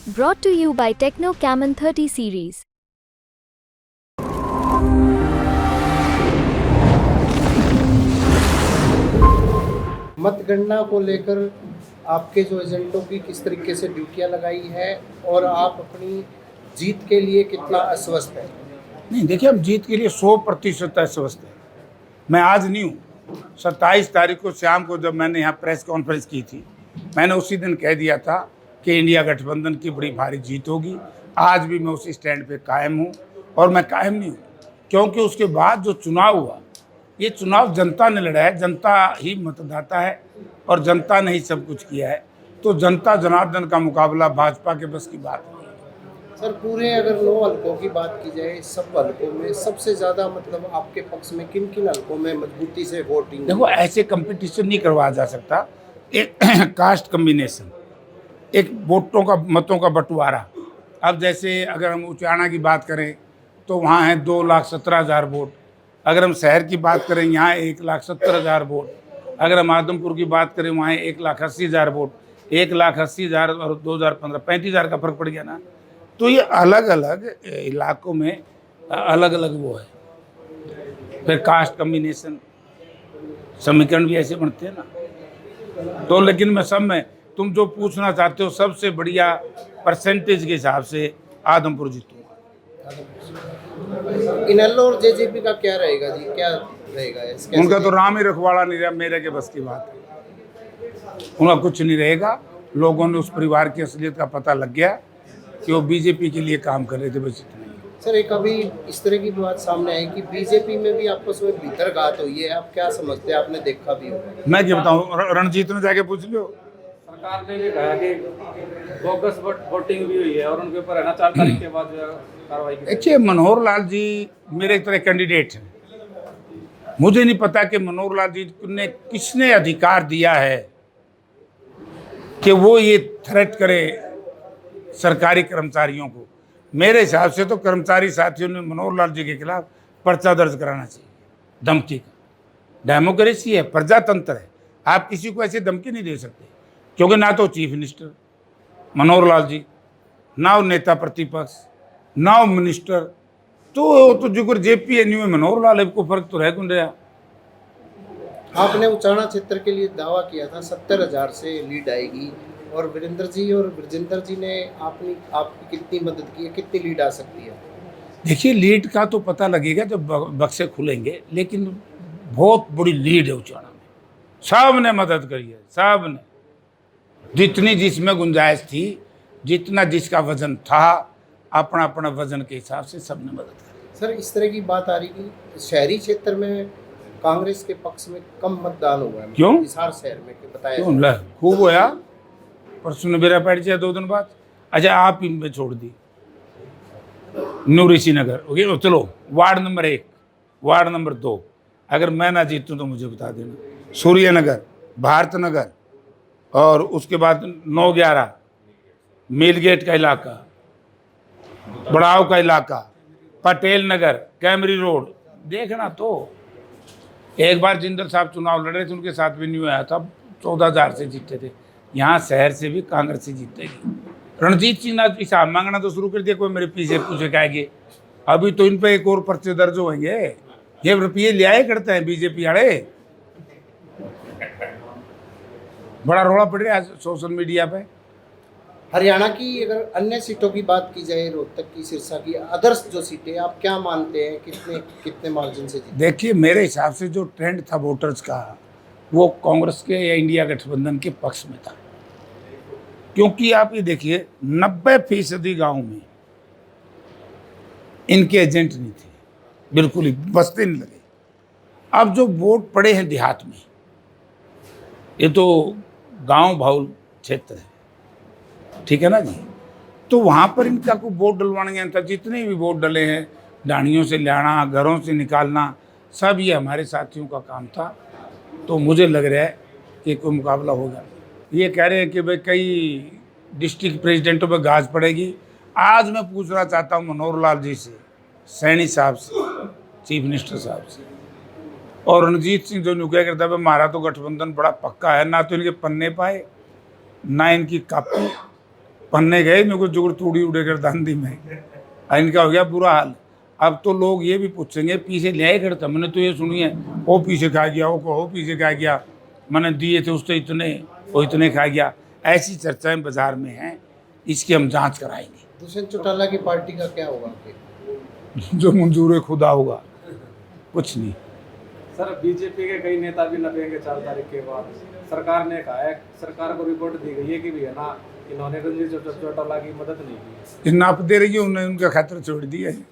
Brought to you by Techno Camon 30 series. मतगणना को लेकर आपके जो एजेंटों की किस तरीके से ड्यूटियां लगाई है और आप अपनी जीत के लिए कितना आश्वस्त हैं? नहीं, देखिए, हम जीत के लिए 100% आश्वस्त हैं। मैं आज नहीं हूँ, 27 तारीख को शाम को जब मैंने यहाँ प्रेस कॉन्फ्रेंस की थी, मैंने उसी दिन कह दिया था कि इंडिया गठबंधन की बड़ी भारी जीत होगी। आज भी मैं उसी स्टैंड पे कायम हूँ और मैं कायम नहीं हूँ, क्योंकि उसके बाद जो चुनाव हुआ, ये चुनाव जनता ने लड़ा है, जनता ही मतदाता है और जनता ने ही सब कुछ किया है। तो जनता जनार्दन का मुकाबला भाजपा के बस की बात नहीं है। सर, पूरे अगर 9 हलकों की बात की जाए, सब हलकों में सबसे ज़्यादा मतलब आपके पक्ष में किन किन हलकों में मजबूती से वोटिंग? देखो, ऐसे कंपटीशन नहीं करवाया जा सकता। एक कास्ट कम्बिनेशन, एक वोटों का, मतों का बंटवारा। अब जैसे अगर हम उचाना की बात करें तो वहाँ है 2,17,000 वोट। अगर हम शहर की बात करें, यहाँ 1,70,000 वोट। अगर हम आदमपुर की बात करें, वहाँ 1,80,000 वोट। 1,80,000 और 2015 35,000 का फर्क पड़ गया ना। तो ये अलग अलग इलाकों में अलग अलग वो है। फिर कास्ट कम्बिनेशन समीकरण भी ऐसे बनते हैं ना। तो लेकिन मैं सब में, तुम जो पूछना चाहते हो, सबसे बढ़िया परसेंटेज के हिसाब से आदमपुर जीतूंगा। इनेलो और जेजेपी का क्या रहेगा जी? क्या रहेगा इसके? उनका तो राम ही रखवाड़ा नहीं रहा, मेरे के बस की बात है। उनका कुछ नहीं रहेगा। लोगों ने उस परिवार की असलियत का पता लग गया कि वो बीजेपी के लिए काम कर रहे थे, बस इतना ही। सर, एक अभी इस तरह की बात सामने आई कि बीजेपी में भी आपस में भीतरघात हुई है। आप क्या समझते हैं? आपने देखा भी होगा। मैं क्या बताऊँ, रणजीत ने जाके पूछ लो। सरकार ने भी कहा कि बोगस वोटिंग भी हुई है और उनके ऊपर है ना 4 तारीख के बाद कार्रवाई की। देखिए, मनोहर लाल जी मेरे एक तरह कैंडिडेट हैं। मुझे नहीं पता कि मनोहर लाल जी ने किसने अधिकार दिया है कि वो ये थ्रेट करे सरकारी कर्मचारियों को। मेरे हिसाब से तो कर्मचारी साथियों ने मनोहर लाल जी के खिलाफ पर्चा दर्ज कराना चाहिए, धमकी का। डेमोक्रेसी है, प्रजातंत्र है, आप किसी को ऐसी धमकी नहीं दे सकते। क्योंकि ना तो चीफ मिनिस्टर मनोहर लाल जी, ना वो नेता प्रतिपक्ष, ना वो मिनिस्टर, तो जो जेपीएनयू में मनोहर लाल है, को फर्क तो रह कौन रहा। आपने उचाना क्षेत्र के लिए दावा किया था 70,000 से लीड आएगी, और वीरेंद्र जी और ब्रजेंद्र जी ने आपकी कितनी मदद की है? कितनी लीड आ सकती है? देखिए, लीड का तो पता लगेगा जब बक्से खुलेंगे, लेकिन बहुत बड़ी लीड है उचाना में। सब ने मदद करी है, सब ने, जितनी जिसमें गुंजाइश थी, जितना जिसका वजन था, अपना अपना वजन के हिसाब से सब ने मदद करी। सर, इस तरह की बात आ रही कि शहरी क्षेत्र में कांग्रेस के पक्ष में कम मतदान हुआ है। क्यों? हिसार शहर में बताया क्यों ला खूब होया, परसों ने बेरा पैट दिया 2 दिन बाद। अच्छा, आप इन पे छोड़ दी न्यू ऋषि नगर, ओके, चलो वार्ड नंबर 1, वार्ड नंबर 2, अगर मैं ना जीतूँ तो मुझे बता देना। सूर्य नगर, भारत नगर, और उसके बाद 9-11 मीलगेट का इलाका, बड़ाव का इलाका, पटेल नगर, कैमरी रोड, देखना। तो एक बार जिंदल साहब चुनाव लड़ रहे थे, उनके साथ भी नहीं आया था, 14,000 से जीते थे। यहाँ शहर से भी कांग्रेस से जीतेगी। रणजीत सिंह ने हिसाब मांगना तो शुरू कर दिया, कोई मेरे पीछे पूछे कहेंगे। अभी तो इन पे एक और पर्चे दर्ज होंगे। ये रुपये ले आए करते हैं बीजेपी वाले, बड़ा रोड़ा पड़ रहा है आज सोशल मीडिया पे। हरियाणा की अगर अन्य सीटों की बात की जाए, रोहतक की, सिरसा की, अदर्स जो सीटें, आप क्या मानते हैं कितने कितने मार्जिन से जीते? देखिए, मेरे हिसाब से जो ट्रेंड था वोटर्स का, वो कांग्रेस के या इंडिया गठबंधन के पक्ष में था। क्योंकि आप ये देखिए, 90% गांव में इनके एजेंट नहीं थे, बिल्कुल ही बसते नहीं लगे। अब जो वोट पड़े हैं देहात में, ये तो गांव भाउल क्षेत्र है, ठीक है ना जी। तो वहाँ पर इनका कोई वोट डलवाने गया था। जितने भी वोट डले हैं, डाणियों से लाना, घरों से निकालना, सब ये हमारे साथियों का काम था। तो मुझे लग रहा है कि कोई मुकाबला होगा। ये कह रहे हैं कि भाई कई डिस्ट्रिक्ट प्रेसिडेंटों पर गाज पड़ेगी। आज मैं पूछना चाहता हूँ मनोहर लाल जी से, सैनी साहब से, चीफ मिनिस्टर साहब से, और रणजीत सिंह जो नुकया करता है, हमारा तो गठबंधन बड़ा पक्का है। ना तो इनके पन्ने पाए, ना इनकी कापी, पन्ने गए, मेरे को जुगड़ तूड़ी उड़े कर दांदी में, इनका हो गया बुरा हाल। अब तो लोग ये भी पूछेंगे पीछे ले करता, मैंने तो ये सुनी है वो पीछे खा गया, वो पीछे खा गया, मैंने दिए थे उससे इतने, वो इतने खा गया। ऐसी चर्चाएं बाजार में हैं, इसकी हम जांच कराएंगे। दुष्यंत चौटाला की पार्टी का क्या होगा आगे? जो मंजूर खुदा होगा, कुछ नहीं। सर बीजेपी के कई नेता भी नपेंगे 4 तारीख के बाद। सरकार ने कहा है, सरकार को रिपोर्ट दी गई है कि भी है ना, इन्होंने रणजीत चौटाला की मदद नहीं की। नाप दे रही है, उन्होंने उनका खतरा छोड़ दिया है।